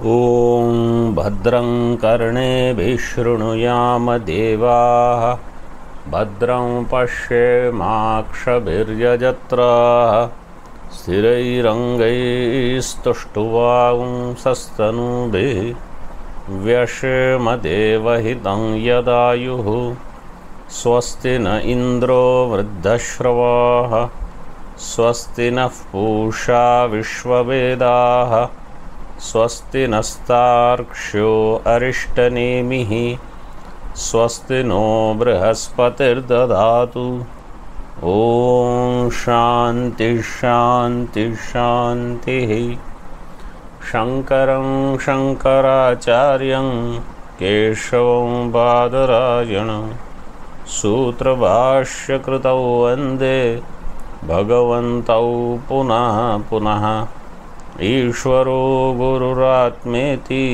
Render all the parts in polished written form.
ॐ भद्रं कर्णेभिः शृणुयाम देवाः भद्रं पश्येमाक्षभिर्यजत्राः स्थिरैरङ्गैस्तुष्टुवांसस्तनूभिः व्यशेम देवहितं यदायुः स्वस्ति न इन्द्रो वृद्धश्रवाः स्वस्ति नः पूषा विश्ववेदाः स्वस्ति नस्तार्क्ष्यो अरिष्टनेमिः स्वस्ति नो बृहस्पतिर्दधातु। ॐ शान्ति शान्ति शान्तिः। शङ्करं शङ्कराचार्यं केशवं बादरायणं सूत्रभाष्यकृतौ वन्दे भगवन्तौ पुनः पुनः। ईश्वरो गुरुरात्मेति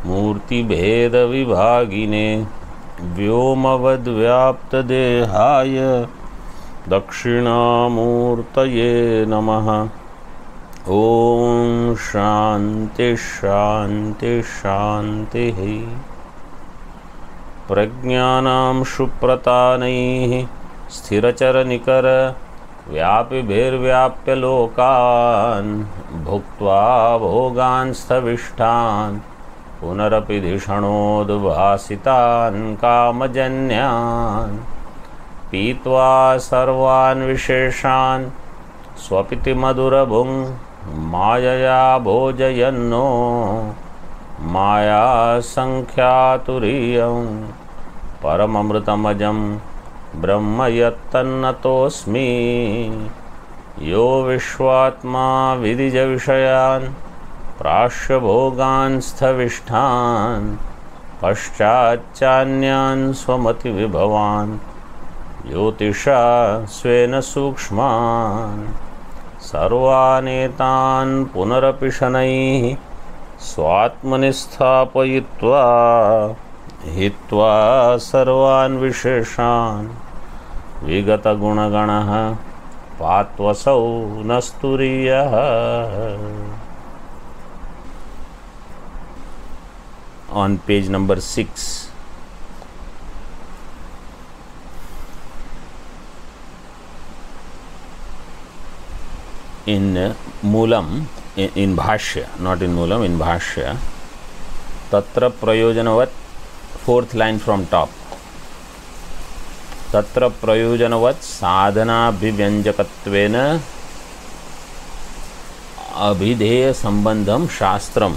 मूर्तिभेदविभागिने व्योमवद्व्याप्तदेहाय दक्षिणामूर्तये नमः। ॐ शान्ति शान्ति शान्तिः। प्रज्ञानां सुप्रतानैः स्थिरचरनिकर व्यापिभिर्व्याप्य लोकान् भुक्त्वा भोगान् स्थविष्ठान् पुनरपि धिषणोद्भासितान् कामजन्यान् पीत्वा सर्वान् विशेषान् स्वपिति मधुरभुं मायया भोजयन्नो मायासङ्ख्यातुरीयं परममृतमजं ब्रह्म यत्तन्नतोऽस्मि। यो विश्वात्मा विदिजविषयान् प्राश्यभोगान् स्थविष्ठान् पश्चाच्चान्यान् स्वमतिविभवान् ज्योतिषा स्वेन सूक्ष्मान् सर्वानेतान् पुनरपि शनैः स्वात्मनि स्थापयित्वा हित्वा सर्वान् विशेषान् विगतगुणगणः पात्वसौ न स्तुरीयः। On page number 6, in Moolam, in Bhashya, not in Moolam, in Bhashya, Tatra Prayojanavat, fourth line from top. तत्र प्रयोजनवत् साधनाभिव्यंजकत्वेन अभिधेय संबंधम शास्त्रम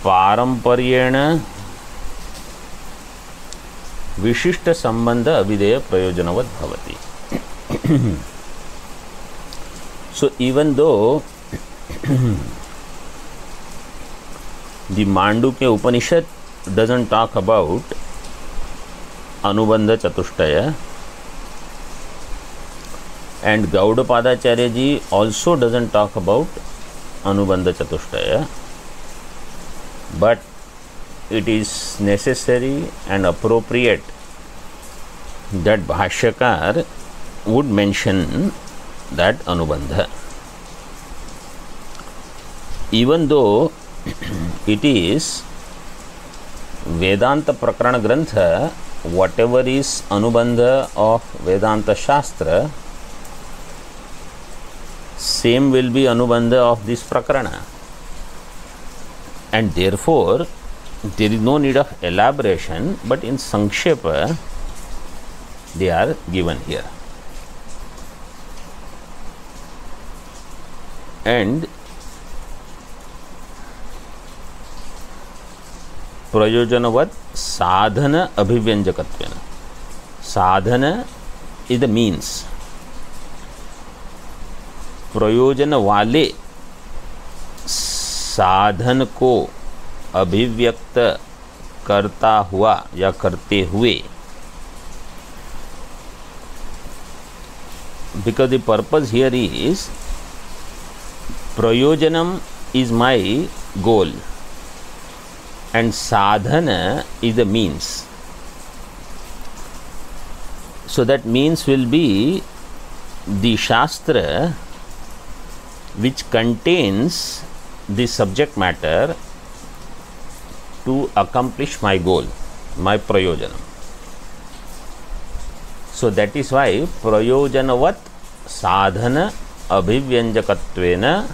पारंपर्येण विशिष्ट संबंध अभिधेय प्रयोजनवत् भवति. So even though the Mandukya Upanishad doesn't talk about Anubandha Chatushtaya, and Gaudapadacharya ji also doesn't talk about Anubandha Chatushtaya, but it is necessary and appropriate that Bhashyakar would mention that Anubandha. Even though it is Vedanta Prakarana Grantha, whatever is Anubandha of Vedanta Shastra, same will be Anubandha of this Prakarana, and therefore there is no need of elaboration, but in Sankshepa they are given here. And Prayojanavat sadhana abhivyanjakatvena. Sadhana is the means. प्रयोजन वाले साधन को अभिव्यक्त करता हुआ या करते हुए, because the purpose here is prayojanam is my goal and sadhana is the means. So that means will be the Shastra which contains the subject matter to accomplish my goal, my prayojanam. So that is why prayojanavat sadhana abhivyanjakattvena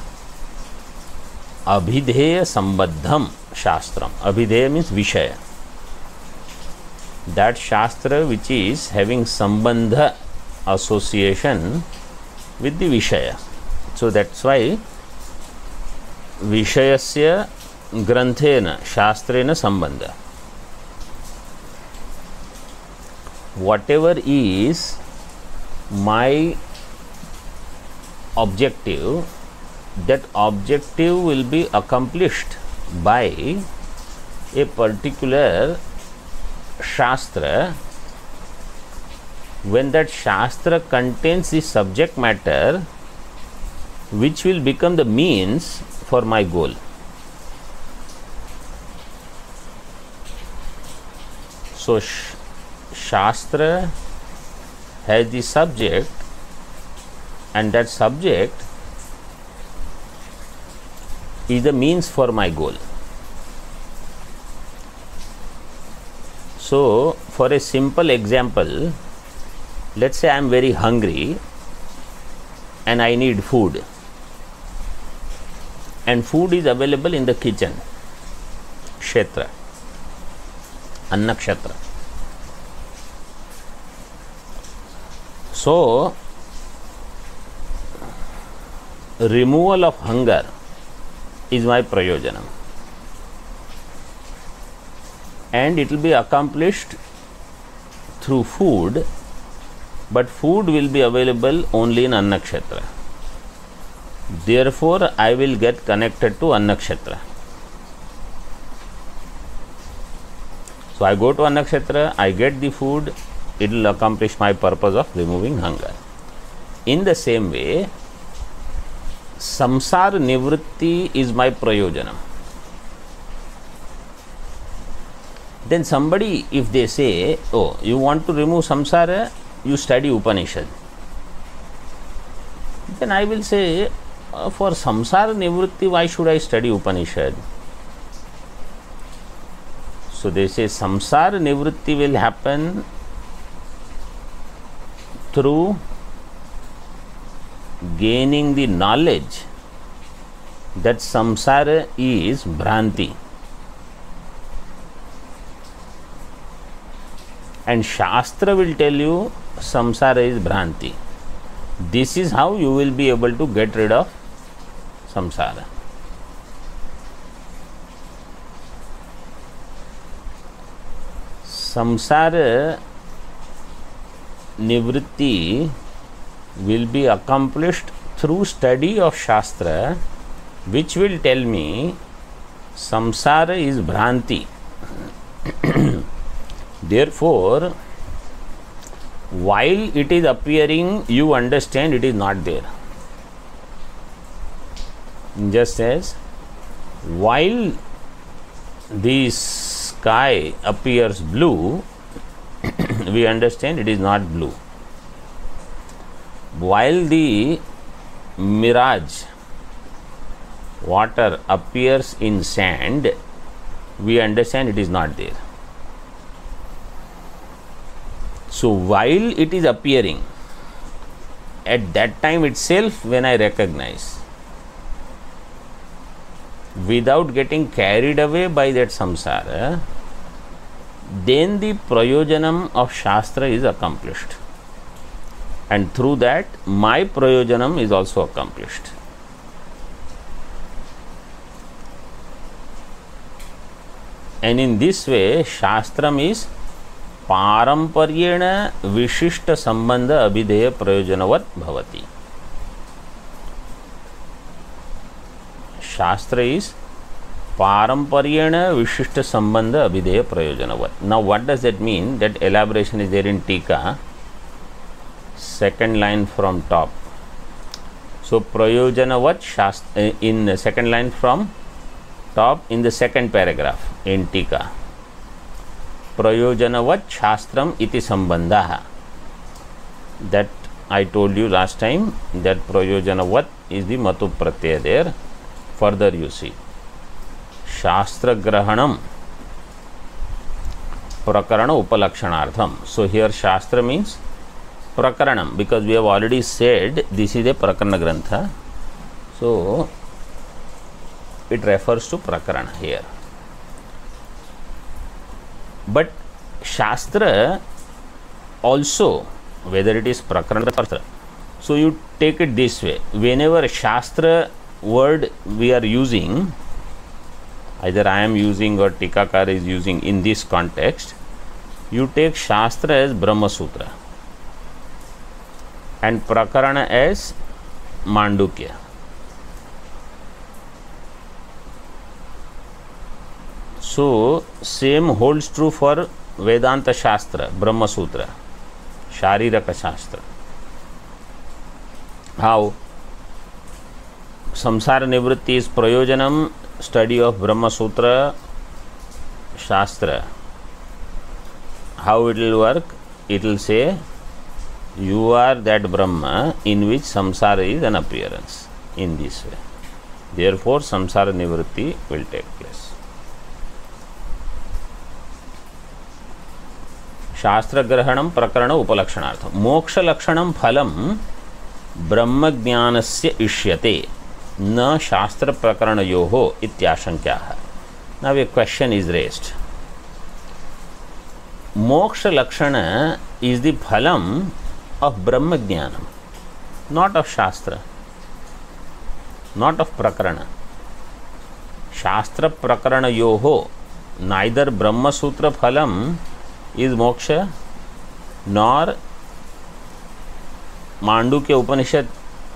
abhidheya sambaddham shastram. Abhidheya means vishaya. That shastra which is having sambandha, association with the vishaya. So that's why vishayasya granthena shastrena sambandha. Whatever is my objective, that objective will be accomplished by a particular shastra when that shastra contains the subject matter which will become the means for my goal. So Shastra has the subject, and that subject is the means for my goal. So, for a simple example, let's say I am very hungry and I need food, and food is available in the kitchen, kshetra, anna kshetra. So, removal of hunger is my prayojanam, and it will be accomplished through food, but food will be available only in Anna Kshetra. Therefore, I will get connected to Anna Kshetra. So, I go to Anna Kshetra, I get the food, it will accomplish my purpose of removing hunger. In the same way, samsara nivritti is my prayojanam. Then somebody, if they say, oh, you want to remove samsara, you study Upanishad. Then I will say, for samsara nivritti, why should I study Upanishad? So they say samsara nivritti will happen through gaining the knowledge that samsara is bhranti, and shastra will tell you samsara is bhranti. This is how you will be able to get rid of samsara. Samsara nivritti will be accomplished through study of shastra, which will tell me samsara is bhranti. Therefore, while it is appearing, you understand it is not there. Just as while the sky appears blue, we understand it is not blue. While the mirage, water, appears in sand, we understand it is not there. So, while it is appearing, at that time itself, when I recognize, without getting carried away by that samsara, then the prayojanam of shastra is accomplished, and through that my prayojanam is also accomplished. And in this way, shastram is paramparyena vishishta sambandha abhideya prayojanavat bhavati. Shastra is paramparyena vishishta sambandha abhideya prayojanavat. Now, what does that mean? That elaboration is there in Tika, second line from top. So, prayojanavat shastra, in second line from top in the second paragraph in Tika. Prayojanavat shastram iti sambandha. That I told you last time, that prayojanavat is the matu pratyaya there, further you see, Shastra Grahanam Prakarana Upalakshanartham. So here Shastra means Prakaranam, because we have already said this is a Prakarana Grantha. So it refers to Prakarana here. But Shastra also, whether it is Prakarana or Shastra, so you take it this way. Whenever Shastra word we are using, either I am using or Tikakar is using in this context, you take Shastra as Brahma Sutra and Prakarana as Mandukya. So same holds true for Vedanta Shastra, Brahma Sutra, Shariraka Shastra. How? Samsara Nivritti is Prayojanam, study of Brahma Sutra, Shastra. How it will work? It will say, you are that Brahma in which samsara is an appearance, in this way. Therefore, Samsara Nivritti will take place. Shastra Grahanam Prakarana Upalakshanartham. Moksha Lakshanam Phalam Brahma Jnanasya Ishyate Na Shastra Prakarana Yoho Ityashankyaha. Now a question is raised. Moksha Lakshana is the phalam of Brahma Jnanam, not of Shastra, not of Prakarana. Shastra Prakarana Yoho, neither Brahma Sutra phalam is moksha nor Mandukya Upanishad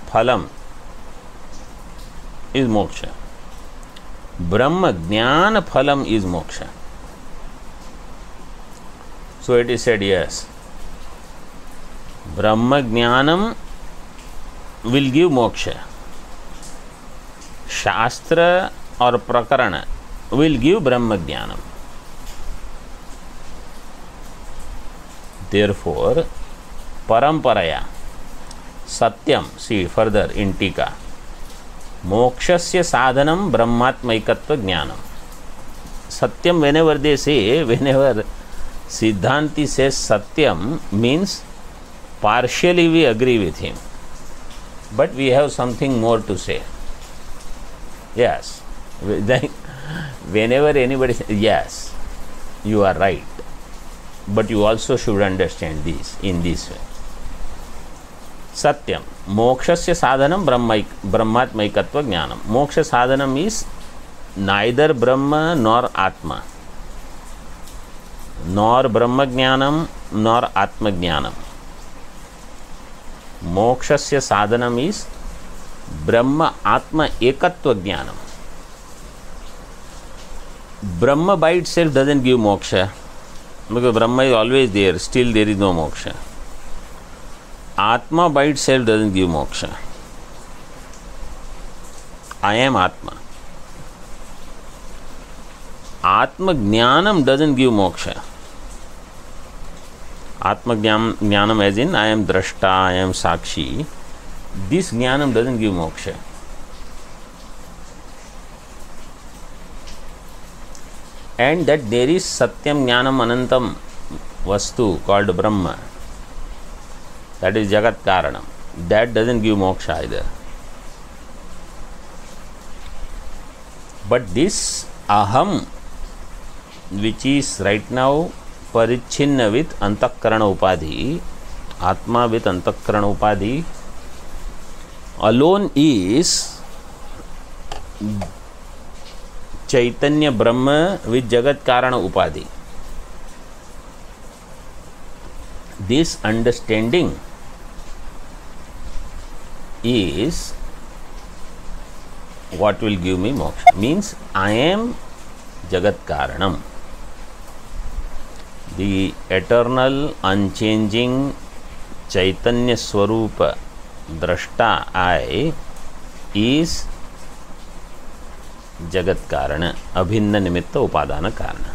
phalam is moksha. Brahma Jnana phalam is moksha. So it is said, yes, Brahma Jnanam will give moksha. Shastra or Prakarana will give Brahma Jnanam. Therefore, Paramparaya, Satyam, see further in Tika, Mokshasya Sadhanam Brahmatmaikatva Jnanam. Satyam, whenever they say, whenever Siddhanti says Satyam, means partially we agree with him, but we have something more to say. Yes, whenever anybody says, yes, you are right, but you also should understand this in this way. Satyam, Mokshasya Sadhanam Brahmatmaikatva Jnanam. Moksha Sadhanam is neither Brahma nor Atma, nor Brahma Jnanam nor Atma Jnanam. Mokshasya Sadhanam is Brahma Atma Ekatva Jnanam. Brahma by itself doesn't give moksha, because Brahma is always there, still there is no moksha. Atma by itself doesn't give moksha. I am Atma. Atma Jnanam doesn't give moksha. Atma Jnanam as in I am Drashta, I am Sakshi. This Jnanam doesn't give moksha. And that there is Satyam Jnanam Anantam Vastu called Brahma, that is Jagat Karanam, that doesn't give moksha either. But this Aham, which is right now Parichinna with Antakarana Upadhi, Atma with Antakarana Upadhi, alone is Chaitanya Brahma with Jagat Karana Upadhi. This understanding is what will give me moksha. Means I am Jagat Karanam. The eternal, unchanging Chaitanya Swarupa Drashta I is Jagat Karana, Abhinna Nimitta Upadana Karana.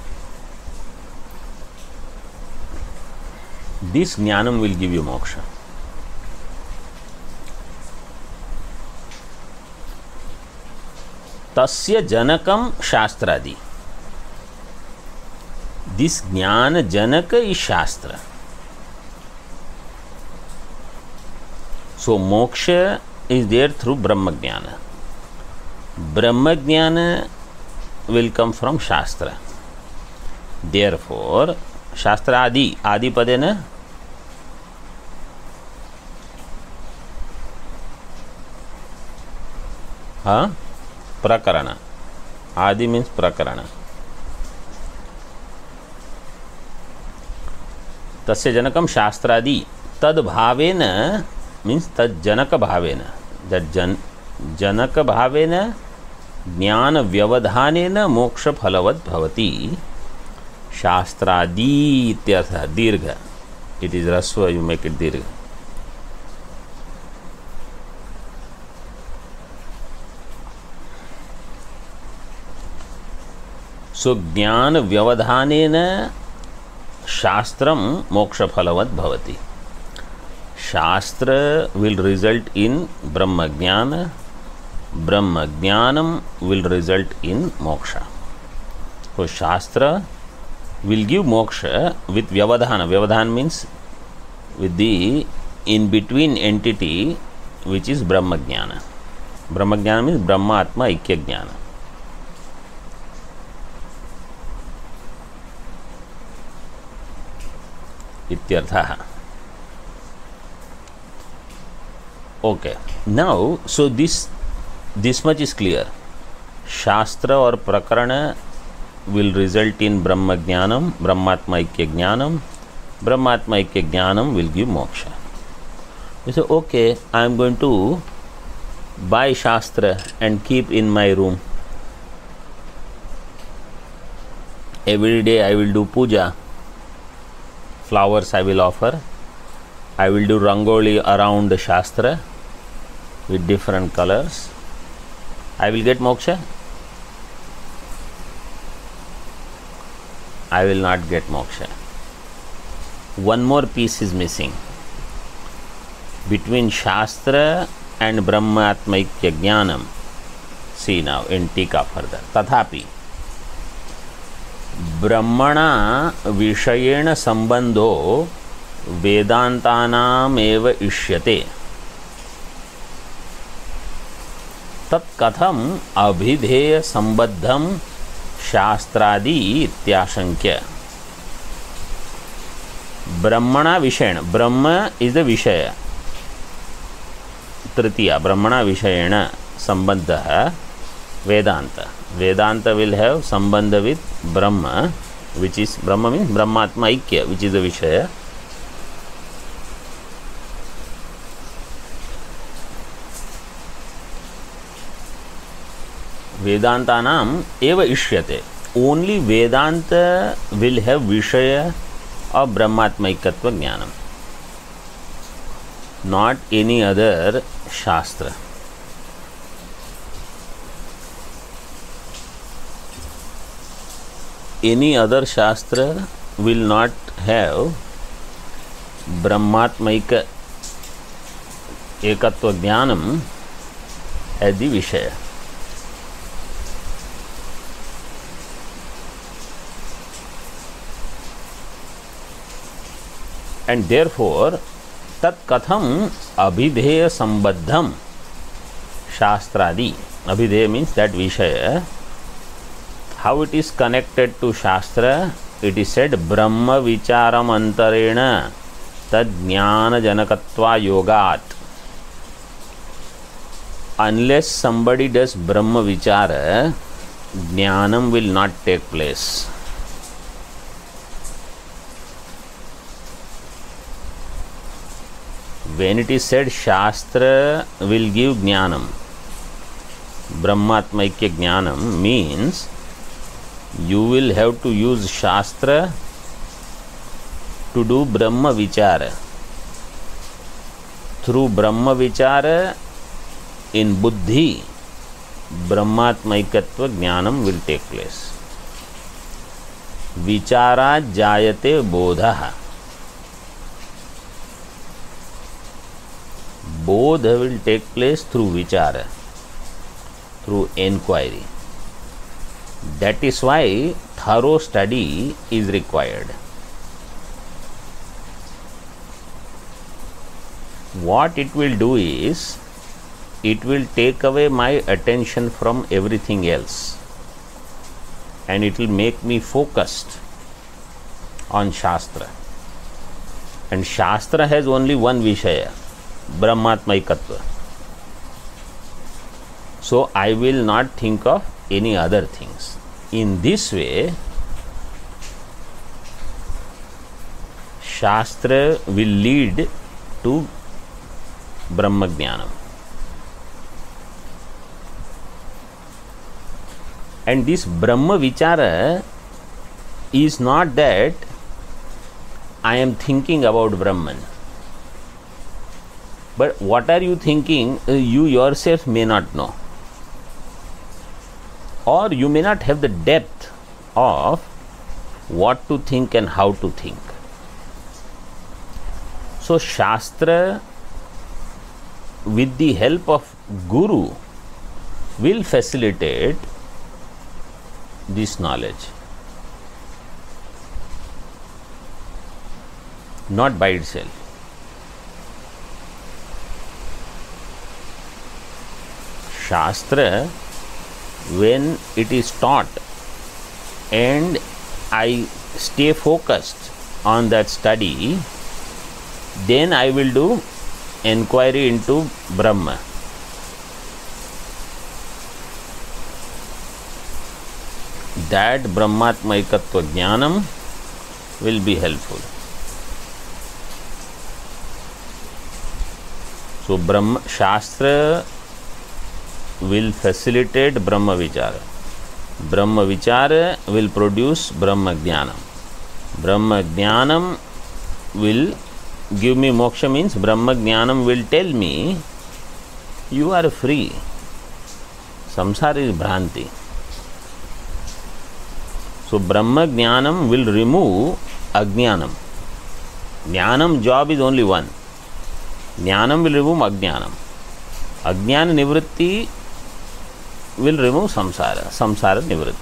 This Jnanam will give you moksha. तस्य जनकम शास्त्रादि. This jnana janaka is shastra. So moksha is there through Brahma Jnana. Brahma Jnana will come from Shastra. Therefore, Shastra Adi, Adi Padena, Prakarana. Adi means Prakarana. Tasya Janakam Shastradi. Tad Bhavena means Tad Janaka Bhavena. That Janaka Bhavena Jnana Vyavadhanena Moksha Phalavad Bhavati. Shastradi Ityartha Dirgha. It is Rasva, you make it Dirgha. So Jnana Vyavadhanena Shastram Moksha Phalavad Bhavati. Shastra will result in Brahma Jnana. Brahma Jnanam will result in Moksha. So Shastra will give Moksha with Vyavadhana. Vyavadhana means with the in-between entity which is Brahma Jnana. Brahma Jnana means Brahma Atma Ikya Jnana. Ityartha. Okay. Now, so this much is clear. Shastra or Prakarana will result in Brahma Jnanam, Brahmatma Ikya Jnanam. Brahmatma Ikya Jnanam will give moksha. You say, okay, I am going to buy Shastra and keep in my room. Every day I will do puja. Flowers I will offer. I will do rangoli around the Shastra with different colors. I will get moksha? I will not get moksha. One more piece is missing. Between Shastra and Brahmatmaikya Jnanam. See now in Tika further. Tathapi Brahmana Vishayena Sambandho Vedantanam eva ishyate. Tat katham abhidheya sambaddham shastradi ityashankya. Brahmana Vishayena. Brahma is the Vishaya. Tritiya. Brahmana Vishayena Sambandha Vedanta. Vedanta will have Sambandha with Brahma, which is Brahma means Brahmatma Ikya, which is the Vishaya. Vedantanam eva ishyate. Only Vedanta will have Vishaya of Brahmatmaikatva Jnanam, not any other Shastra. Any other Shastra will not have Brahmatmaika Ekatva Jnanam as the Vishaya. And therefore, tat katham abhidheya sambaddham shastradi. Abhidheya means that Vishaya. How it is connected to Shastra? It is said Brahma Vicharam Antarena Tad Jnana Janakatva Yogat. Unless somebody does Brahma Vichara, Jnanam will not take place. When it is said Shastra will give Jnanam, Brahmatmaikya Jnanam means you will have to use Shastra to do Brahma Vichara. Through Brahma Vichara in Buddhi, Brahmatmaikatva Jnanam will take place. Vichara Jayate Bodha. Bodha will take place through Vichara. through inquiry. That is why thorough study is required. What it will do is, it will take away my attention from everything else, and it will make me focused on Shastra. And Shastra has only one Vishaya, Brahmatmaikatva. So I will not think of any other things. In this way, Shastra will lead to Brahma Jnanam. And this Brahma Vichara is not that I am thinking about Brahman. But what are you thinking, you yourself may not know. Or you may not have the depth of what to think and how to think. So Shastra, with the help of Guru, will facilitate this knowledge, not by itself. Shastra, when it is taught and I stay focused on that study, then I will do inquiry into Brahma. That Brahmatmaikatva Jnanam will be helpful. So Brahma Shastra will facilitate Brahma Vichara. Brahma Vichara will produce Brahma Jnanam. Brahma Jnanam will give me moksha, means Brahma Jnanam will tell me you are free. Samsara is Bhranti. So Brahma Jnanam will remove Ajnanam. Jnanam job is only one. Jnanam will remove Ajnanam. Ajnana Nivritti will remove Samsara. Samsara Nivritti.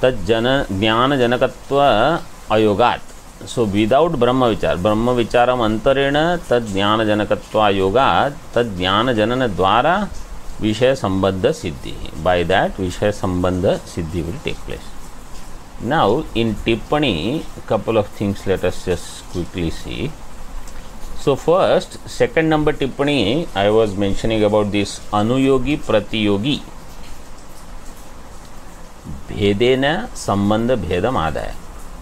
Tad Jnana Janakatva Ayogat. So without Brahma Vicharam antarena tad Jnana Janakatva Ayogat, tad Jnana Janana Dwara Vishaya Sambandha Siddhi. By that Vishaya Sambandha Siddhi will take place. Now in Tippani, couple of things let us just quickly see. So first, second number Tippani, I was mentioning about this Anuyogi Pratiyogi. Bhedena Sambandha Bhedam Adaya.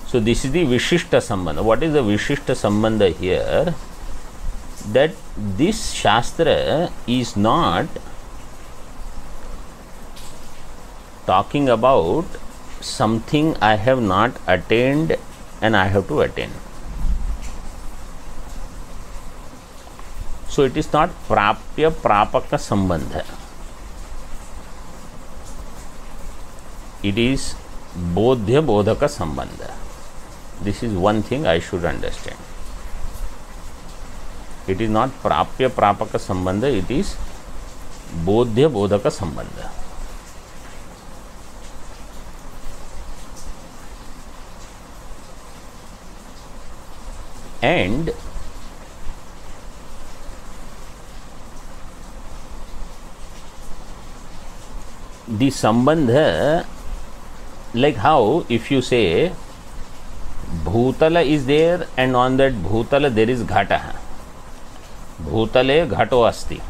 So this is the Vishishta Sambandha. What is the Vishishta Sambandha here? That this Shastra is not talking about something I have not attained and I have to attain. So it is not Prapya Prapaka Sambandha. It is Bodhya Bodhaka Sambandha. This is one thing I should understand. It is not Prapya Prapaka Sambandha, it is Bodhya Bodhaka Sambandha. And the Sambandha, like how if you say Bhutala is there and on that Bhutala there is Ghata. Bhutale Ghato Asti.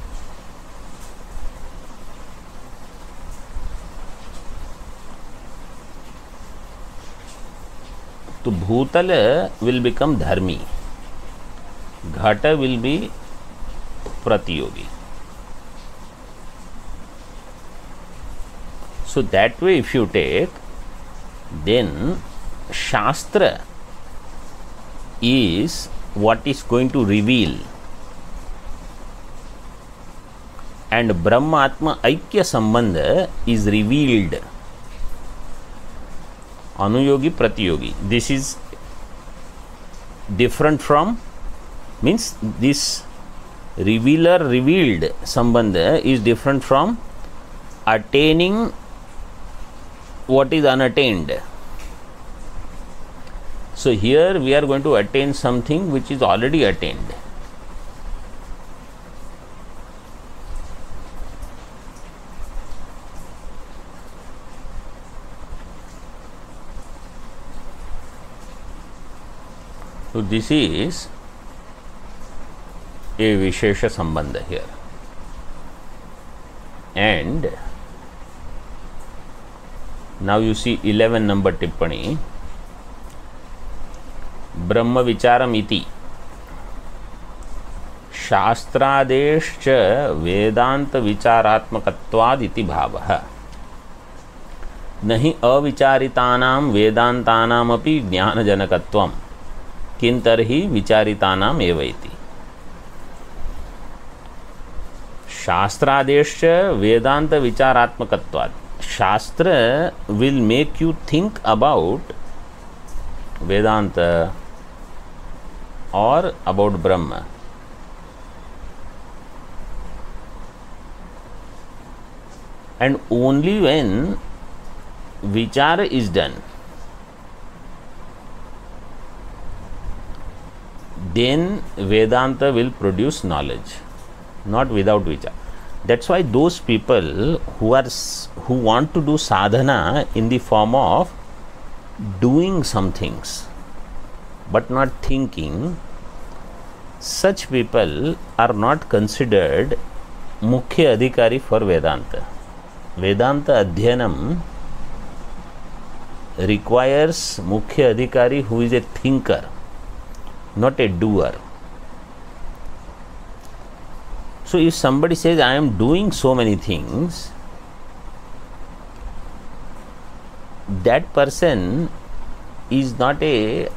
So Bhutala will become Dharmi. Ghata will be Pratiyogi. So that way if you take, then Shastra is what is going to reveal, and Brahmatma Aikya Sambandha is revealed. Anuyogi Pratiyogi. This is different from means this revealer revealed sambandha is different from attaining what is unattained. So here we are going to attain something which is already attained. So this is a Vishesha Sambandha here. And now you see 11 number Tippani. ब्रह्म विचारम इति शास्त्रादेश्च वेदांत विचारात्मकत्वाद् इति भावः नहि अविचारितानां वेदांतानामपि ज्ञानजनकत्वं किं तर्हि विचारितानाम् एव इति। शास्त्रादेश्च वेदांत विचारात्मकत्वाद्, शास्त्र will make you think about Vedanta or about Brahma. And only when vichara is done, then Vedanta will produce knowledge, not without vichara. That's why those people who want to do sadhana in the form of doing some things but not thinking, such people are not considered mukhya adhikari for Vedanta. Vedanta adhyanam requires mukhya adhikari who is a thinker, not a doer. So if somebody says, I am doing so many things, that person is not a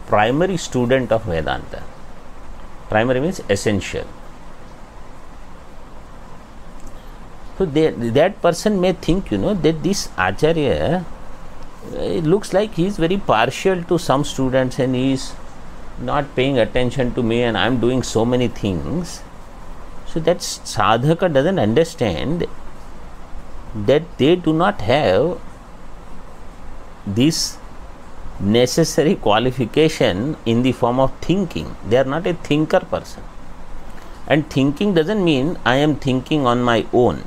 primary student of Vedanta. Primary means essential. So that person may think, that this Acharya, it looks like he is very partial to some students and he is not paying attention to me and I am doing so many things. So that sadhaka doesn't understand that they do not have this necessary qualification in the form of thinking. They are not a thinker person. And thinking doesn't mean I am thinking on my own.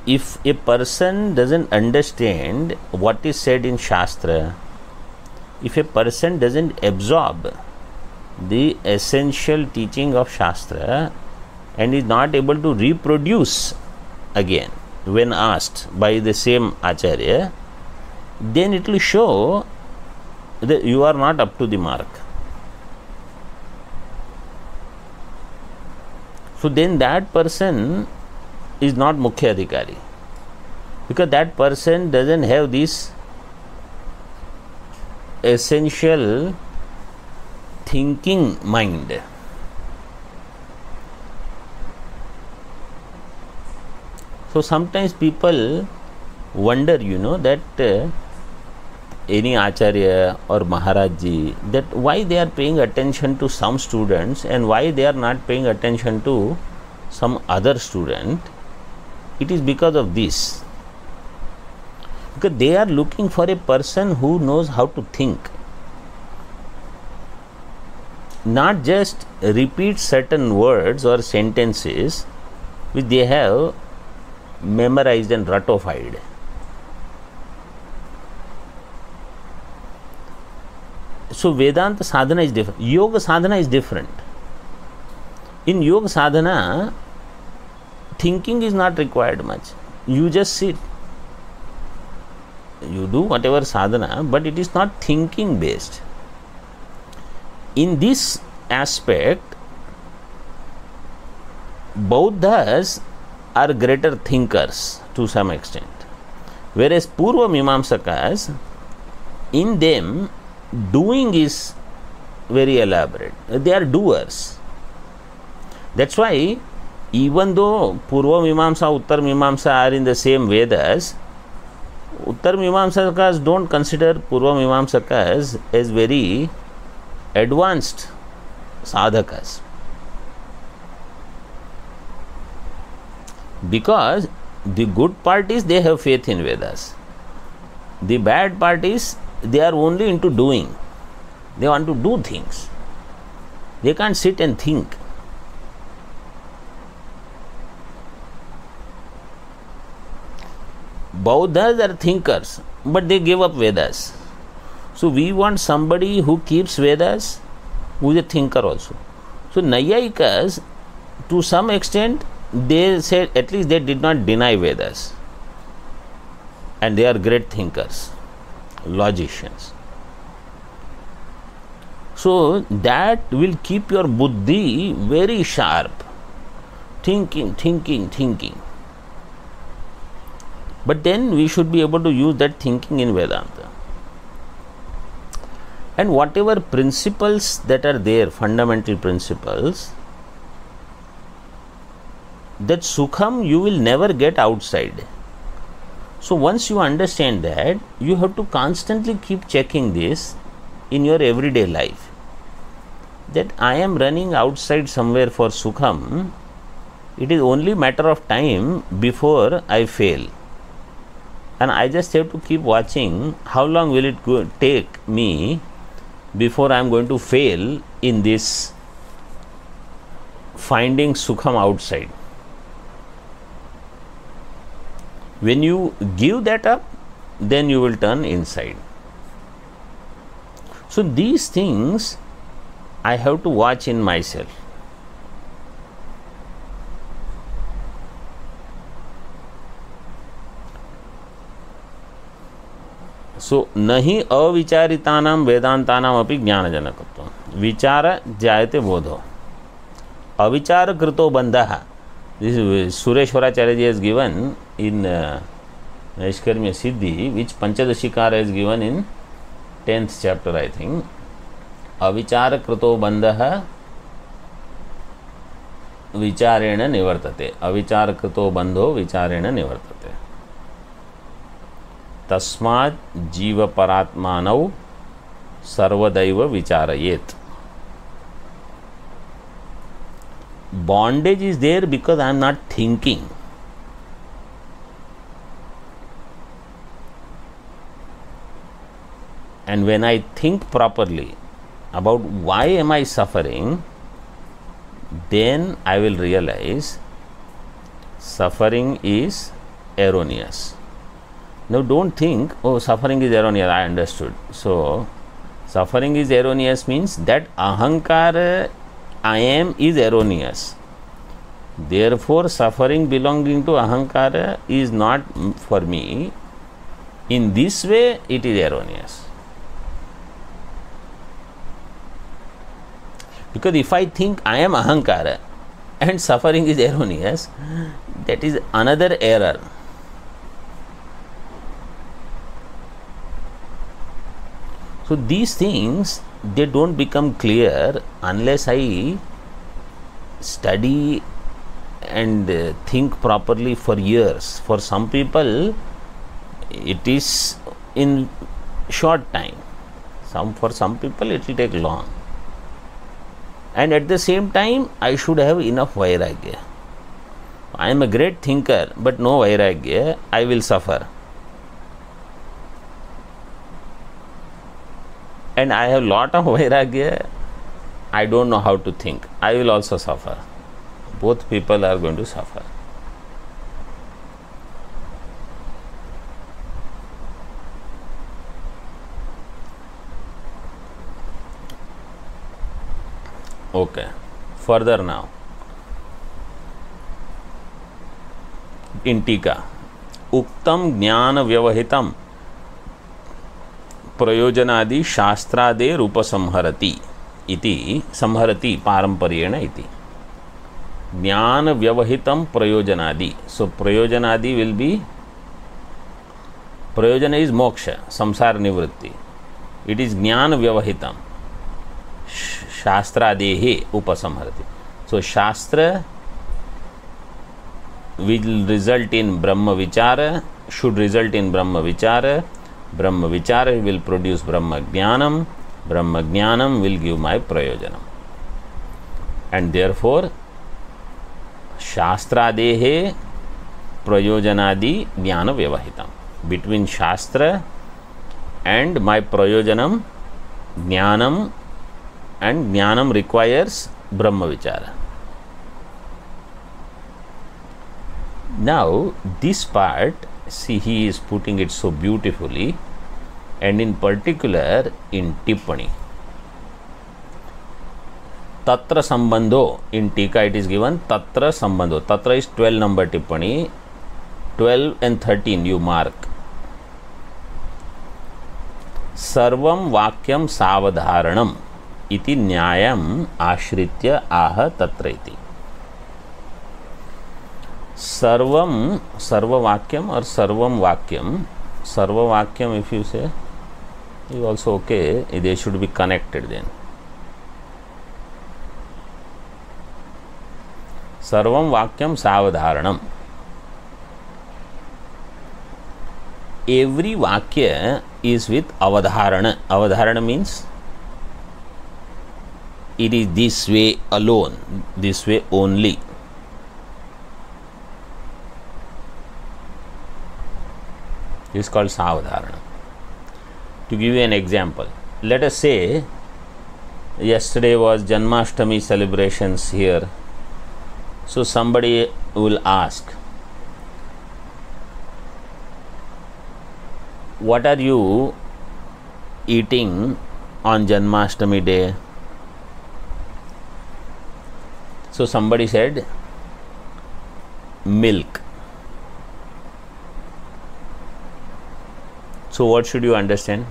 If a person doesn't understand what is said in Shastra, if a person doesn't absorb the essential teaching of Shastra and is not able to reproduce again when asked by the same Acharya, then it will show that you are not up to the mark. So then that person is not Mukhya Adhikari, because that person doesn't have this essential thinking mind. So sometimes people wonder, that any Acharya or Maharajji, that why they are paying attention to some students and why they are not paying attention to some other student. It is because of this. Because they are looking for a person who knows how to think. Not just repeat certain words or sentences which they have memorized and ratified. So Vedanta sadhana is different. Yoga sadhana is different. In yoga sadhana, thinking is not required much. You just sit. You do whatever sadhana, but it is not thinking based. In this aspect, Bauddhas are greater thinkers to some extent, whereas Purva Mimamsakas, in them, doing is very elaborate. They are doers. That's why even though Purva Mimamsa, Uttar Mimamsa are in the same Vedas, Uttar Mimamsakas don't consider Purva Mimamsakas as very advanced sadhakas, because the good part is they have faith in Vedas. The bad part is they are only into doing. They want to do things. They can't sit and think. Bauddhas are thinkers, but they give up Vedas. So we want somebody who keeps Vedas, who is a thinker also. So Naiyayikas, to some extent, they said at least they did not deny Vedas. And they are great thinkers, logicians. So that will keep your buddhi very sharp. Thinking. But then we should be able to use that thinking in Vedanta. And whatever principles that are there, fundamental principles, that Sukham you will never get outside. So once you understand that, you have to constantly keep checking this in your everyday life. That I am running outside somewhere for Sukham, it is only matter of time before I fail. And I just have to keep watching how long will it take me before I am going to fail in this finding Sukham outside. When you give that up, then you will turn inside. So these things I have to watch in myself. So nahi avicharitanam vedantanam api jnanajanaktvam. Vichara jayate bodho. Avichara krito bandha. This is Sureshwaracharya ji has given in Naishkarmya Siddhi, which Panchadashikara is given in 10th chapter, I think. Avichara krito bandha vicharena nivartate. Avichara krito bandho vicharena nivartate. Tasmad jiva paratmanau sarvadaiva vicharayet. Bondage is there because I am not thinking. And when I think properly about why am I suffering, then I will realize suffering is erroneous. Now don't think, oh, suffering is erroneous, I understood. So suffering is erroneous means that ahankara I am is erroneous. Therefore suffering belonging to ahankara is not for me. In this way it is erroneous. Because if I think I am ahankara and suffering is erroneous, that is another error. So these things, they don't become clear unless I study and think properly for years. For some people it is in short time. For some people it will take long. And at the same time I should have enough vairagya. I am a great thinker but no vairagya, I will suffer. And I have lot of vairagya, I don't know how to think, I will also suffer. Both people are going to suffer. Okay, further now. In Tika, Uktam Jnana Vyavahitam प्रयोजनादि शास्त्रादेर उपसंहरति इति संहरति पारंपर्येण इति ज्ञान व्यवहितम प्रयोजनादि. So प्रयोजनादि will be, प्रयोजन is moksha, samsara nivritti. It is ज्ञान व्यवहितम शास्त्रादेः उपसंहरति. So shastra will result in Brahma vichara, should result in Brahma vichara. Brahma vichara will produce Brahma jnanam, Brahmajnanam will give my prayojanam. And therefore, Shastradehe prayojanadi jnana vyavahitam. Between Shastra and my prayojanam, jnanam, and jnanam requires Brahma Vichara. Now, this part, see, he is putting it so beautifully, and in particular in Tippani. Tatra Sambandho, in Tika it is given Tatra Sambandho. Tatra is 12 number Tippani, 12 and 13 you mark. Sarvam Vakyam Savadharanam iti Nyayam Ashritya Aha Tatraiti. Sarvam, Sarva Vakyam or Sarvam Vakyam. Sarva Vakyam, if you say, is also okay. They should be connected then. Sarvam Vakyam Savadharanam. Every Vakya is with Avadharana. Avadharana means it is this way alone, this way only. This is called Savadharana. To give you an example, let us say yesterday was Janmashtami celebrations here. So somebody will ask, what are you eating on Janmashtami day? So somebody said, milk. So what should you understand?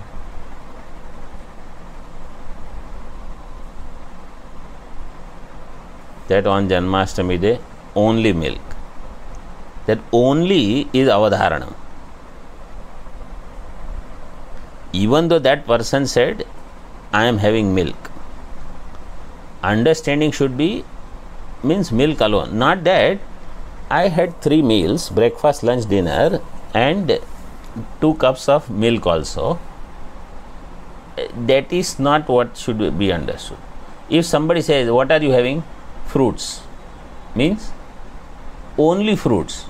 That on Janmashtami day, only milk. That only is Avadharanam. Even though that person said, I am having milk. Understanding should be, means milk alone. Not that I had 3 meals, breakfast, lunch, dinner, and 2 cups of milk also. That is not what should be understood. If somebody says, what are you having? Fruits. Means only fruits.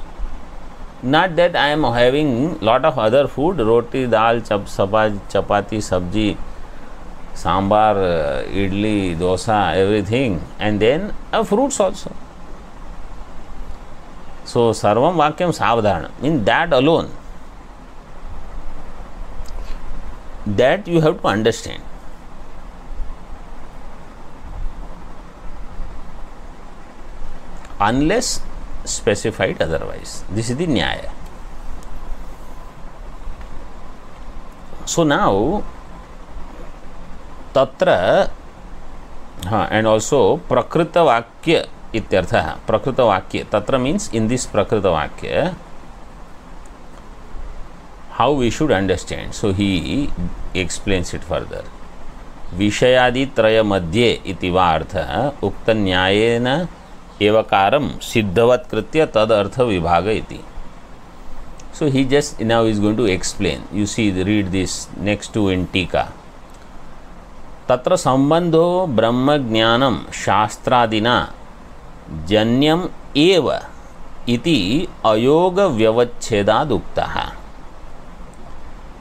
Not that I am having lot of other food, roti, dal, chapati, sabji, sambar, idli, dosa, everything, and then fruits also. So, Sarvam Vakyam Savadharana, means that alone. That you have to understand. Unless specified otherwise. This is the Nyaya. So now, Tatra and also Prakrita Vakya ityartha. Prakrita Vakya. Tatra means in this Prakrita Vakya, how we should understand. So he explains it further. Vishayadi Traya Madhye iti va artha ukta nyayena evakaram siddhavat kritya tad artha vibhaga iti. So he just now is going to explain. You see, read this next to in Tika. Tatra sambandho brahma jnanam shastradina janyam eva iti ayoga vyavachedad uktaha.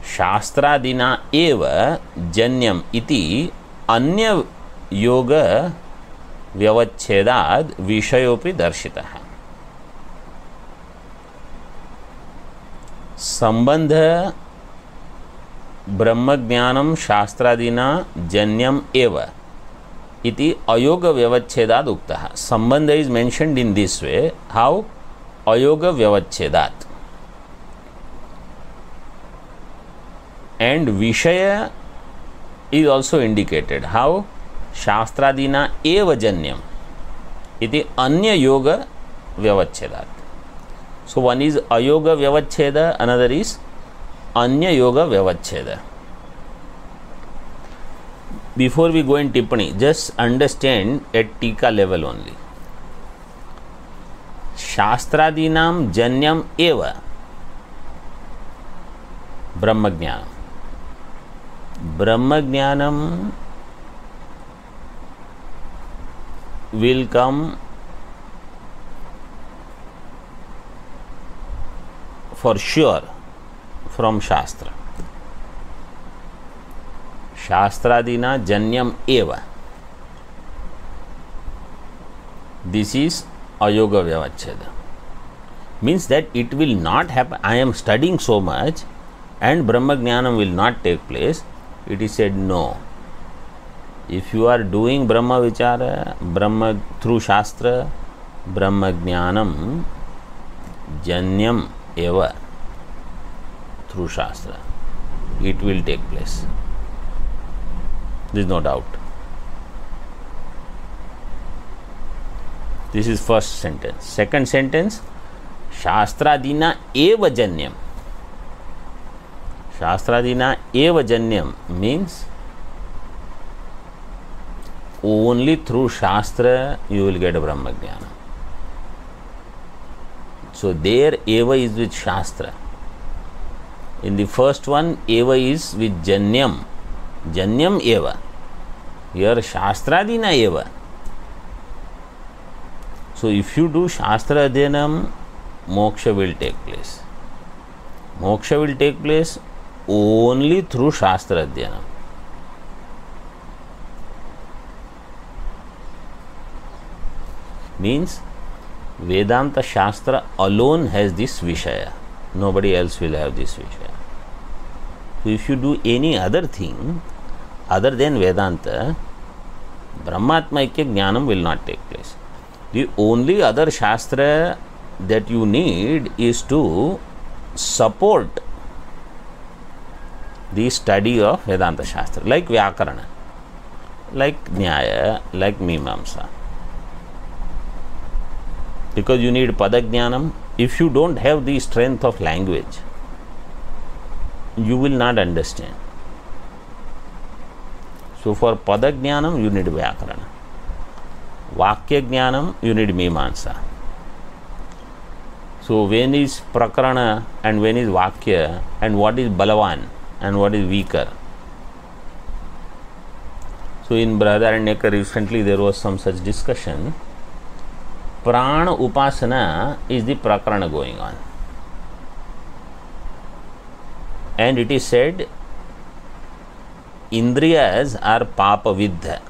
Shastradina eva janyam iti anya yoga vyavachedad vishayopi darshitah. Sambandha brahmajnanam shastradina janyam eva iti ayoga vyavachedad uktah. Sambandha is mentioned in this way. How? Ayoga vyavachedad. And Vishaya is also indicated. How? Shastradina eva janyam iti anya yoga vyavachedad. So one is ayoga vyavacheda, another is anya yoga vyavacheda. Before we go in Tippani, just understand at Tika level only. Shastradinam janyam eva brahmajnanam. Brahma Jnanam will come for sure from Shastra. Shastradina Janyam Eva. This is Ayoga Vyavacheda. Means that it will not happen. I am studying so much and Brahma Jnanam will not take place. It is said no. If you are doing Brahma Vichara, Brahma through Shastra, Brahma Jnanam Janyam Eva, through Shastra, it will take place. There is no doubt. This is first sentence. Second sentence, Shastradina eva janyam. Shastradina eva janyam means only through Shastra you will get Brahma Jnana. So there eva is with Shastra. In the first one, eva is with Janyam. Janyam eva. Here Shastradina eva. So if you do Shastra Adhyanam, moksha will take place. Moksha will take place only through Shastra Adhyanam. Means Vedanta Shastra alone has this Vishaya. Nobody else will have this Vishaya. So if you do any other thing other than Vedanta, Brahmatma Aikya Jnanam will not take place. The only other Shastra that you need is to support the study of Vedanta Shastra, like Vyakarana, like Nyaya, like Mimamsa. Because you need Padajnanam. If you don't have the strength of language, you will not understand. So for Padajnanam, you need Vyakarana. Vakya Jnanam, you need Mimamsa. So when is Prakarana and when is Vakya, and what is Balavan and what is weaker? So in Brihadaranyaka recently there was some such discussion. Prana Upasana is the Prakarana going on. And it is said Indriyas are Papa Vidha.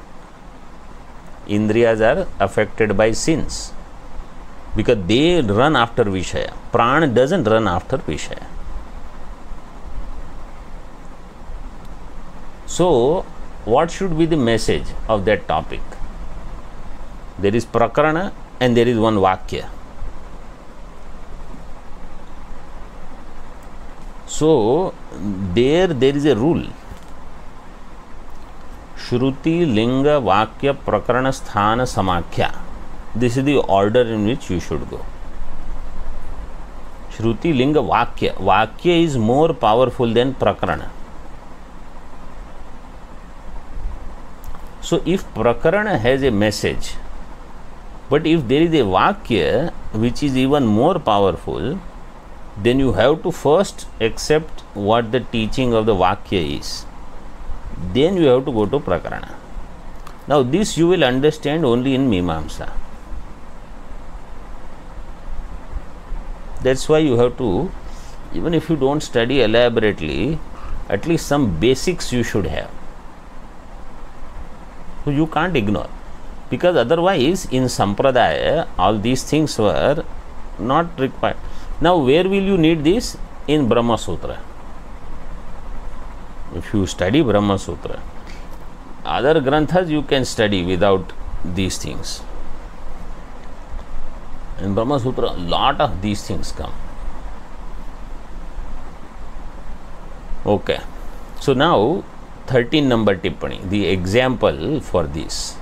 Indriyas are affected by sins because they run after Vishaya. Prana doesn't run after Vishaya. So, what should be the message of that topic? There is Prakarana and there is one Vakya. So, there is a rule. Shruti, Linga, Vakya, Prakarana, Sthana, Samakhya. This is the order in which you should go. Shruti, Linga, Vakya. Vakya is more powerful than Prakarana. So, if Prakarana has a message, but if there is a Vakya which is even more powerful, then you have to first accept what the teaching of the Vakya is. Then you have to go to Prakarana. Now this you will understand only in Mimamsa. That's why you have to, even if you don't study elaborately, at least some basics you should have. So you can't ignore. Because otherwise in Sampradaya all these things were not required. Now where will you need this? In Brahma Sutra. If you study Brahma Sutra, other granthas you can study without these things. In Brahma Sutra, a lot of these things come. Okay. So now 13 number Tippani, the example for this.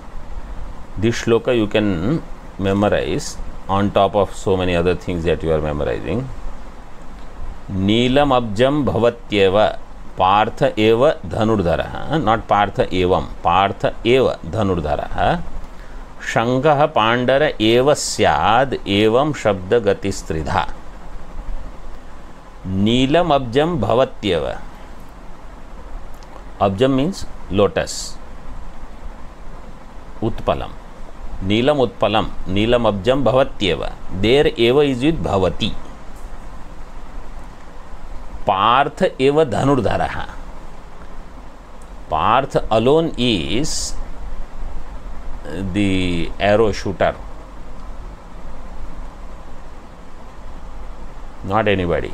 This shloka you can memorize on top of so many other things that you are memorizing. Neelam abjam bhavatyeva Partha एव धनुर्धरः, not Partha एवं, पार्थ एव धनुर्धरः, शंखः पांडर एव स्याद् एवं शब्द गतिस्त्रिधा. नीलम अब्जम भवत्येव. Abjam means lotus. Utpalam. Neelam utpalam. Neelam abjam bhavatyeva. There eva is with bhavati. Parth eva dhanurdharaha. Parth alone is the arrow shooter, not anybody.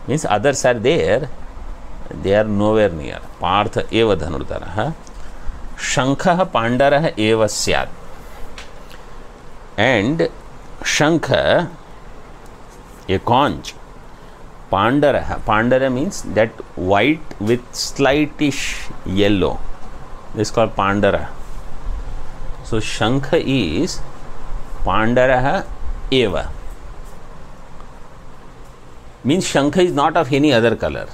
Means others are there, they are nowhere near. Parth eva dhanurdharaha. Shankha Pandarah eva syat. And Shankha, a conch. Pandara. Pandara means that white with slightish yellow. This is called Pandara. So Shankha is Pandara eva. Means Shankha is not of any other color.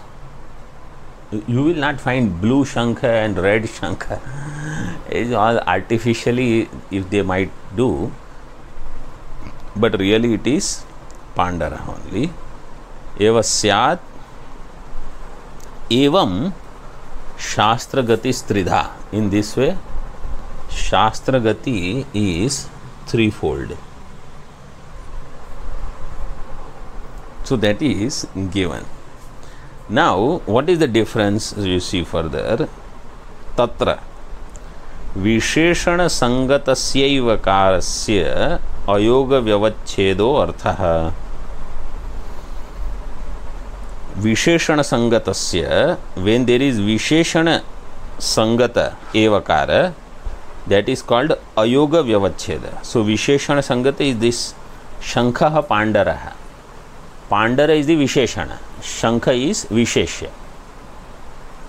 You will not find blue Shankha and red Shankha. It is all artificially, if they might do, but really it is Pandara only. Eva syat evam Shastra Gati Stridha. In this way, Shastra Gati is threefold. So that is given. Now, what is the difference you see further? Tatra Visheshana Sangatasya Karasya Ayoga Vyavachchedo Arthaha. Visheshana Sangatasya, when there is Visheshana Sangata Evakara, that is called Ayoga Vyavachcheda. So Visheshana Sangata is this Shankha Pandaraha. Pandara is the Visheshana, Shankha is Visheshya.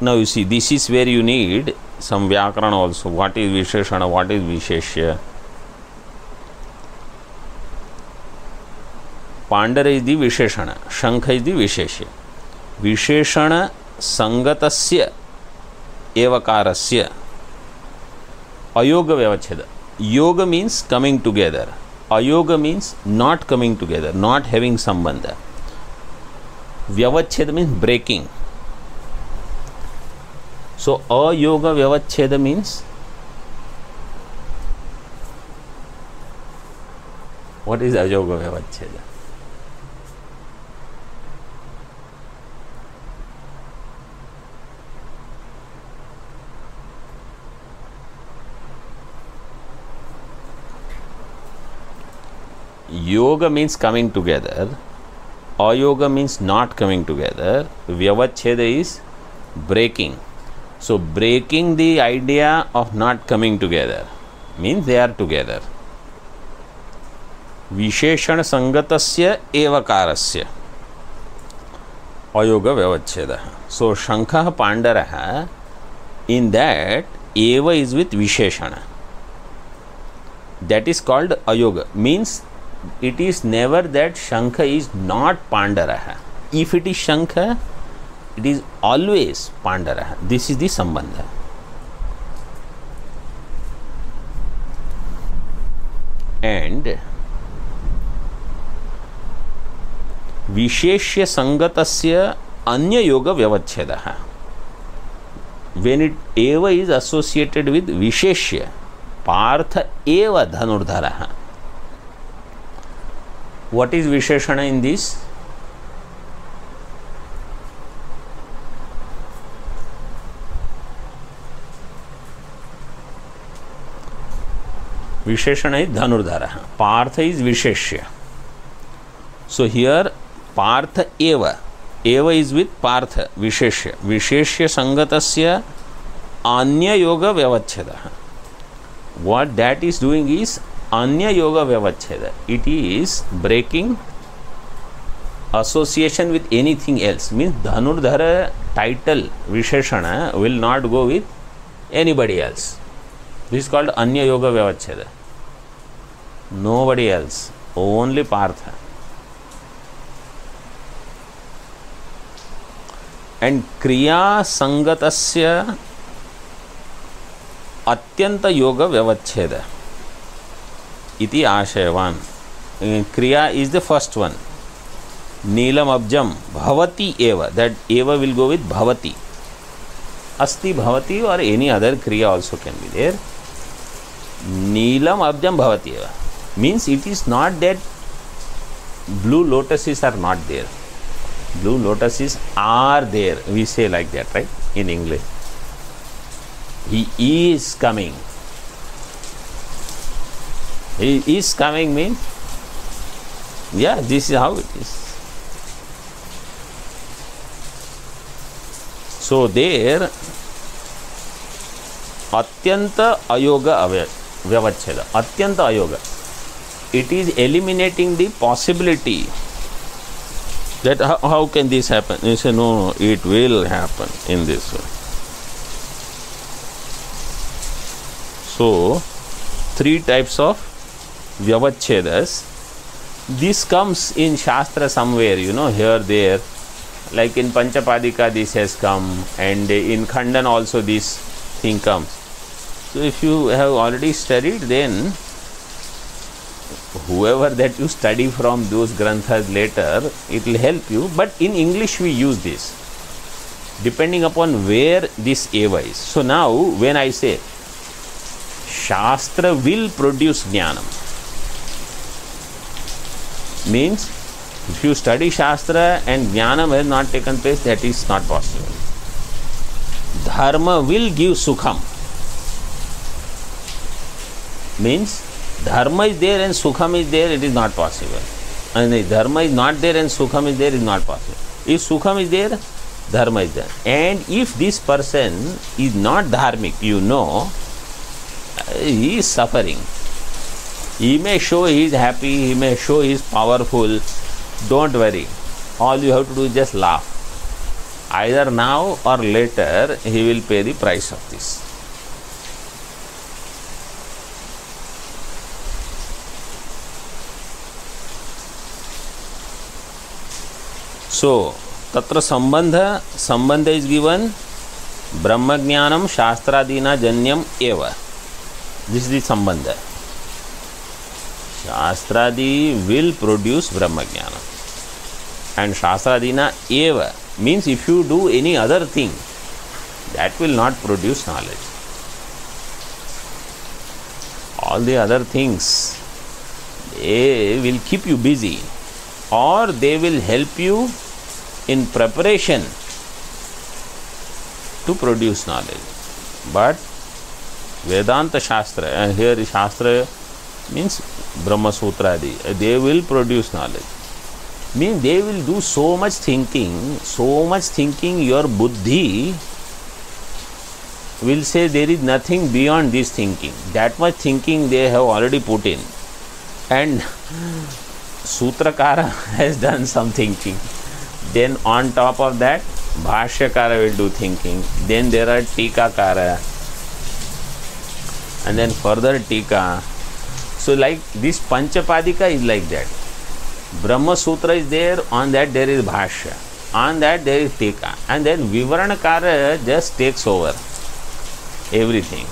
Now you see, this is where you need some Vyakarana also. What is Visheshana, what is Visheshya? Pandara is the Visheshana, Shankha is the Visheshya. Visheshana Sangatasya Evakarasya Ayoga Vyavachcheda. Yoga means coming together. Ayoga means not coming together, not having sambandha. Vyavachcheda means breaking. So Ayoga Vyavachcheda means, what is Ayoga Vyavachcheda? Yoga means coming together. Ayoga means not coming together. Vyavachcheda is breaking. So breaking the idea of not coming together means they are together. Visheshana Sangatasya Evakarasya Ayoga Vyavachcheda. So Shankha Pandaraha, in that Eva is with Visheshana. That is called Ayoga. Means it is never that Shankha is not Pandaraha. If it is Shankha, it is always Pandaraha. This is the Sambandha. And Visheshya Sangatasya Anya Yoga Vyavachchedaha. When it Eva is associated with Visheshya, Partha Eva Dhanurdharaha. What is Visheshana in this? Visheshana is Dhanurdharaha. Partha is Visheshya. So here Partha Eva. Eva is with Partha, Visheshya. Visheshya Sangatasya Anya Yoga Vyavachchedaha. What that is doing is Anya Yoga Vyavachcheda. It is breaking association with anything else. Means Dhanurdhara title Visheshana will not go with anybody else. This is called Anya Yoga Vyavachcheda. Nobody else, only Partha. And Kriya Sangatasya Atyanta Yoga Vyavachcheda iti Ashayavan. Kriya is the first one. Neelam Abjam Bhavati Eva. That Eva will go with Bhavati. asti bhavati or any other kriya also can be there. Neelam abjam bhavati eva means it is not that blue lotuses are not there. Blue lotuses are there. We say like that, right? In English. He is coming. He is coming means, yeah, this is how it is. So there, atyanta ayoga vyavacheda. Atyanta ayoga. It is eliminating the possibility that how can this happen? You say, no, it will happen in this way. So, 3 types of vyavachedas. This comes in Shastra somewhere, here, there. Like in Panchapadika this has come, and in Khandan also this thing comes. So, if you have already studied, then whoever that you study from those granthas later, it will help you. But in English we use this, depending upon where this eva is. So now when I say Shastra will produce jnanam, means if you study Shastra and jnanam has not taken place, that is not possible. Dharma will give sukham, means dharma is there and sukham is there, it is not possible. And if dharma is not there and sukham is there, it is not possible. If sukham is there, dharma is there. And if this person is not dharmic, he is suffering. He may show he is happy, he may show he is powerful. Don't worry. All you have to do is just laugh. Either now or later, he will pay the price of this. So, tatra sambandha is given, Brahma Jnanam Shastradina Janyam Eva. This is the sambandha. Shastradi will produce Brahma Jnanam. And Shastradina Eva means if you do any other thing, that will not produce knowledge. All the other things, they will keep you busy, or they will help you in preparation to produce knowledge. But Vedanta Shastra, and here Shastra means Brahma Sutra Adi, they will produce knowledge. Means they will do so much thinking, your buddhi will say there is nothing beyond this thinking. That much thinking they have already put in. And Sutrakara has done some thinking. Then on top of that, Bhashyakara will do thinking. Then there are Tikakara. And then further Tika. So like this Panchapadika is like that. Brahma Sutra is there, on that there is Bhashya. On that there is Tika. And then Vivaranakara just takes over everything.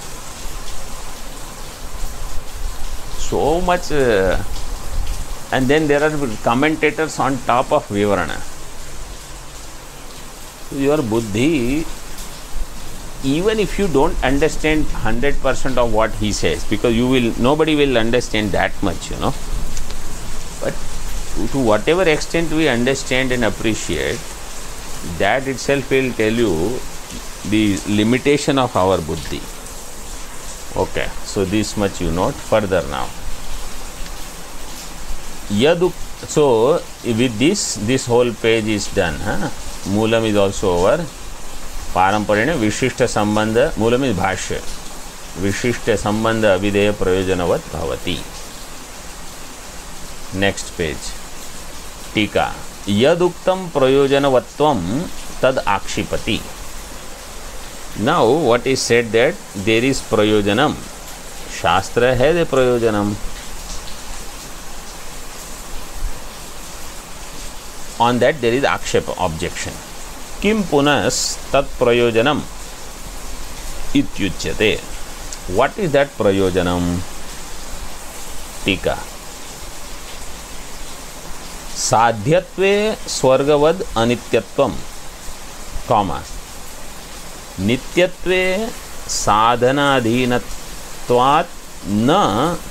So much... and then there are commentators on top of Vivarana. Your buddhi, even if you don't understand 100% of what he says, because nobody will understand that much, But to whatever extent we understand and appreciate, that itself will tell you the limitation of our buddhi. Okay, so this much you note. Further now. So with this whole page is done. Moolam is also over. Paramparena Vishishta Sambandha. Moolam is Bhashya. Vishishta Sambandha Avideya Prayojanavat Bhavati. Next page. Tika. Yaduktam Prayojanavatvam Tad Akshipati. Now what is said that there is Prayojanam. Shastra has a Prayojanam. On that there is akshepa, objection. Kim punas tat prayojanam ityuchyate. What is that prayojanam? Tika. Sadhyatve swargavad anityatvam, comma. नित्यत्वे साधनाधीनत्वात् न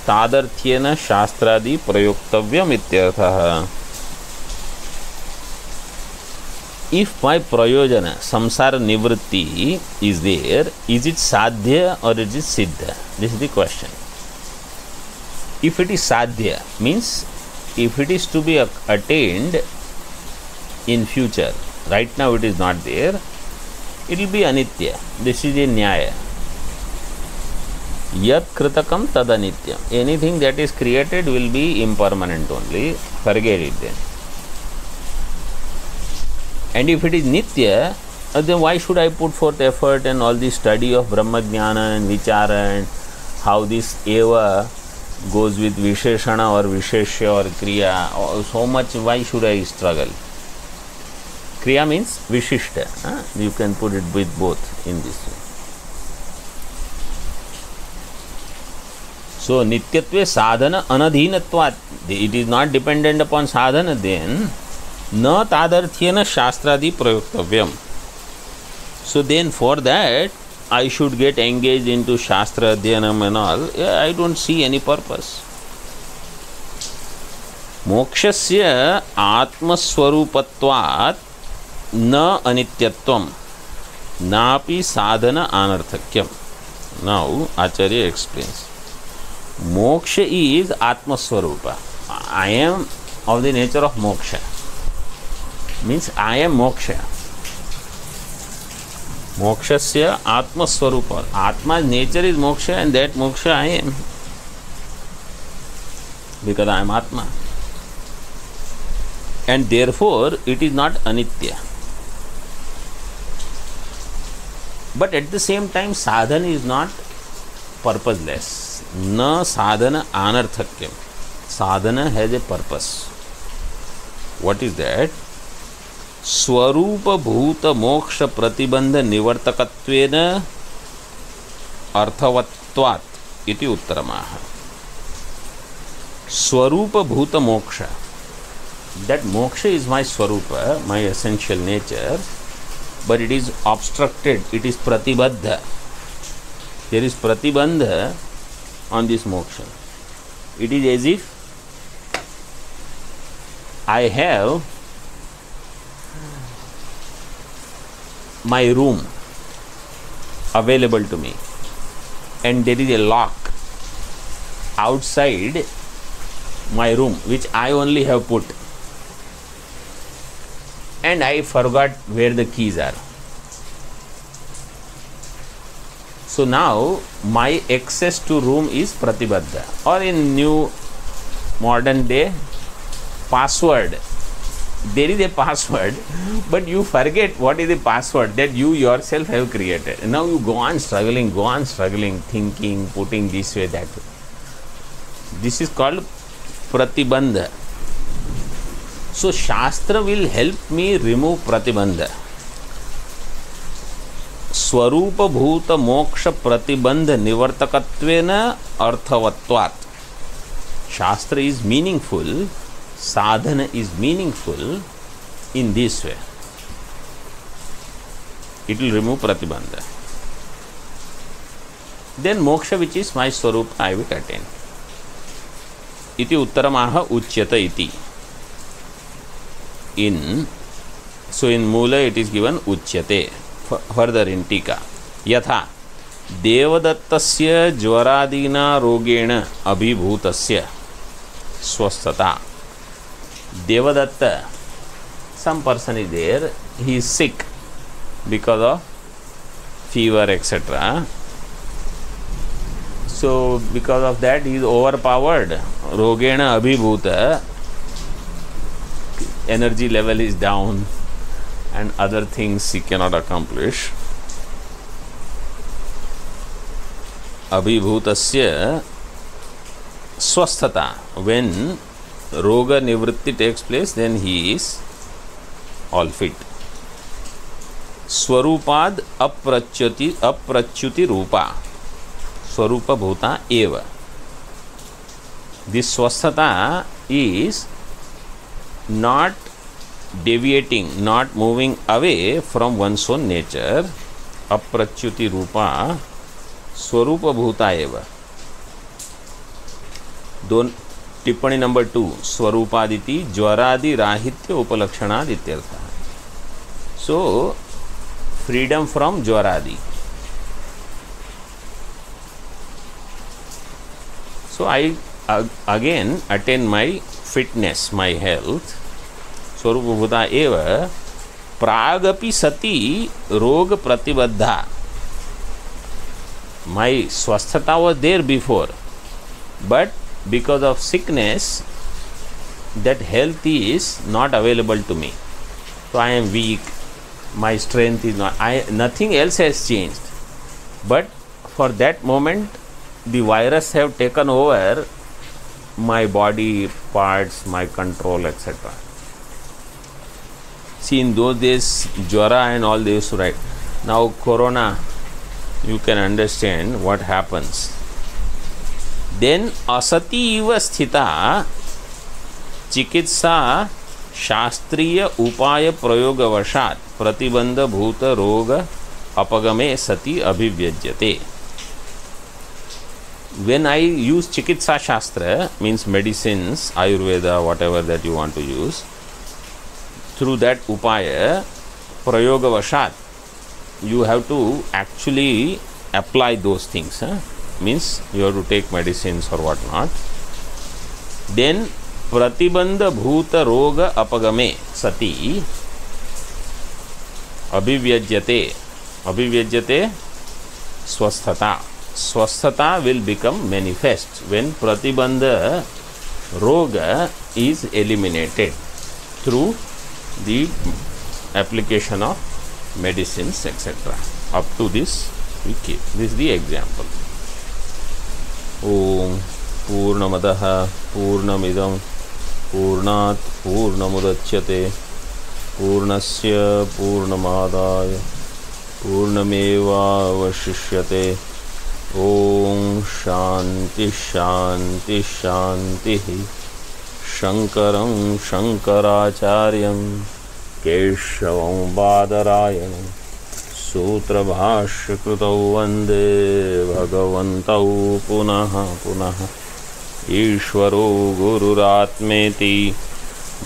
तादर्थ्येन शास्त्रादि प्रयोक्तव्यम इत्यर्थः. If by prayojana samsara nivritti is there, is it sadhya or is it siddha? This is the question. If it is sadhya, means if it is to be attained in future, right now it is not there, it will be anitya. This is a nyaya. Yat kritakam tad anityam. Anything that is created will be impermanent only. Forget it then. And if it is nitya, then why should I put forth effort and all this study of Brahma Jnana and Vichara and how this eva goes with Visheshana or Visheshya or Kriya? So much, why should I struggle? Kriya means Vishishta. You can put it with both in this way. So, Nityatve sadhana anadhinatvat. It is not dependent upon sadhana then. Na tadarthyena shastradi prayuktavyam. So then for that I should get engaged into shastra adhyanam and all. I don't see any purpose. Mokshasya atmaswarupatvat na anityatvam napi sadhana anarthakyam. Now Acharya explains. Moksha is atmaswarupa. I am of the nature of moksha. Means I am moksha. Mokshasya atma swarupa. Atma's nature is moksha, and that moksha I am. Because I am Atma. And therefore it is not anitya. But at the same time sadhana is not purposeless. Na sadhana anarthakyam. Sadhana has a purpose. What is that? स्वरूप भूत मोक्ष प्रतिबंध निवर्तकत्वेन अर्थवत्वात् इति उत्तरमाह. स्वरूप भूत मोक्ष, that moksha is my swarupa, my essential nature, but it is obstructed, it is pratibandha. There is pratibandha on this moksha. It is as if I have my room available to me and there is a lock outside my room which I only have put, and I forgot where the keys are. So now my access to room is pratibandha, or in new modern day password. There is a password, but you forget what is the password that you yourself have created. And now you go on struggling, thinking, putting this way, that way. This is called pratibandha. So Shastra will help me remove pratibandha. Swarupa bhuta moksha pratibandha nivartakatvena arthavatvat. Shastra is meaningful. Sadhana is meaningful in this way. It will remove pratibandha. Then moksha, which is my swarupa, I will attain. Iti uttaramaha uchyata iti. In Mula it is given uchyate. Further in Tika. Yatha Devadattasya jvaradina rogena abhibhutasya swasthata. Devadatta, some person is there, he is sick because of fever, etc. So because of that he is overpowered. Rogena abhibhuta, energy level is down and other things he cannot accomplish. Abhibhutasya swasthata, when Roga nivritti takes place, then he is all fit. Swarupad aprachyuti rupa. Swarupa bhuta eva. This swasthata is not deviating, not moving away from one's own nature. अप्रच्युति रूपा स्वरूपभूता एव। टिप्पणी number 2, स्वरूपादिति ज्वरादि राहित्य उपलक्षणादित्यर्थः। So freedom from ज्वरादि। So I again attain my fitness, my health. स्वरूपभूता एव प्रागपि सति रोग प्रतिबद्धा। My स्वस्थता was there before, but because of sickness, that health is not available to me. So I am weak. My strength is not. Nothing else has changed, but for that moment, the virus have taken over my body parts, my control, etc. See, in those days, Jwara and all they used to write. Now Corona, you can understand what happens. Then asati iva sthita चिकित्सा शास्त्रीय उपाय प्रयोगवशात् प्रतिबंध भूत रोग अपगमे सति अभिव्यज्यते. When I use Chikitsa Shastra, means medicines, Ayurveda, whatever that you want to use, through that upaya, prayoga vashat, you have to actually apply those things. Means you have to take medicines or what not. Then pratibandha bhuta roga apagame sati abhivyajyate swasthata. Swasthata will become manifest when pratibandha roga is eliminated through the application of medicines, etc. Up to this we keep. This is the example. Om Purnamadaha Purnamidam Purnat Purnamudachyate Purnasya Purnamadaya Purnameva Vashishyate. Om Shanti Shanti Shanti. Shankaram Shankaracharyam Keshavam Badarayanam Sutra Bhashya Krutau Vande Bhagavantau Punaha Punaha Ishvaro Gururatmeti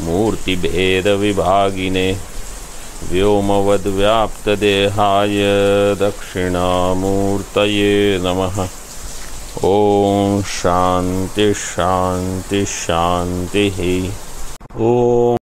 Murti Bheda Vibhagine Vyomavad Vyaptadehaya Dakshinamurtaye Namaha. Om Shanti Shanti Shanti. Om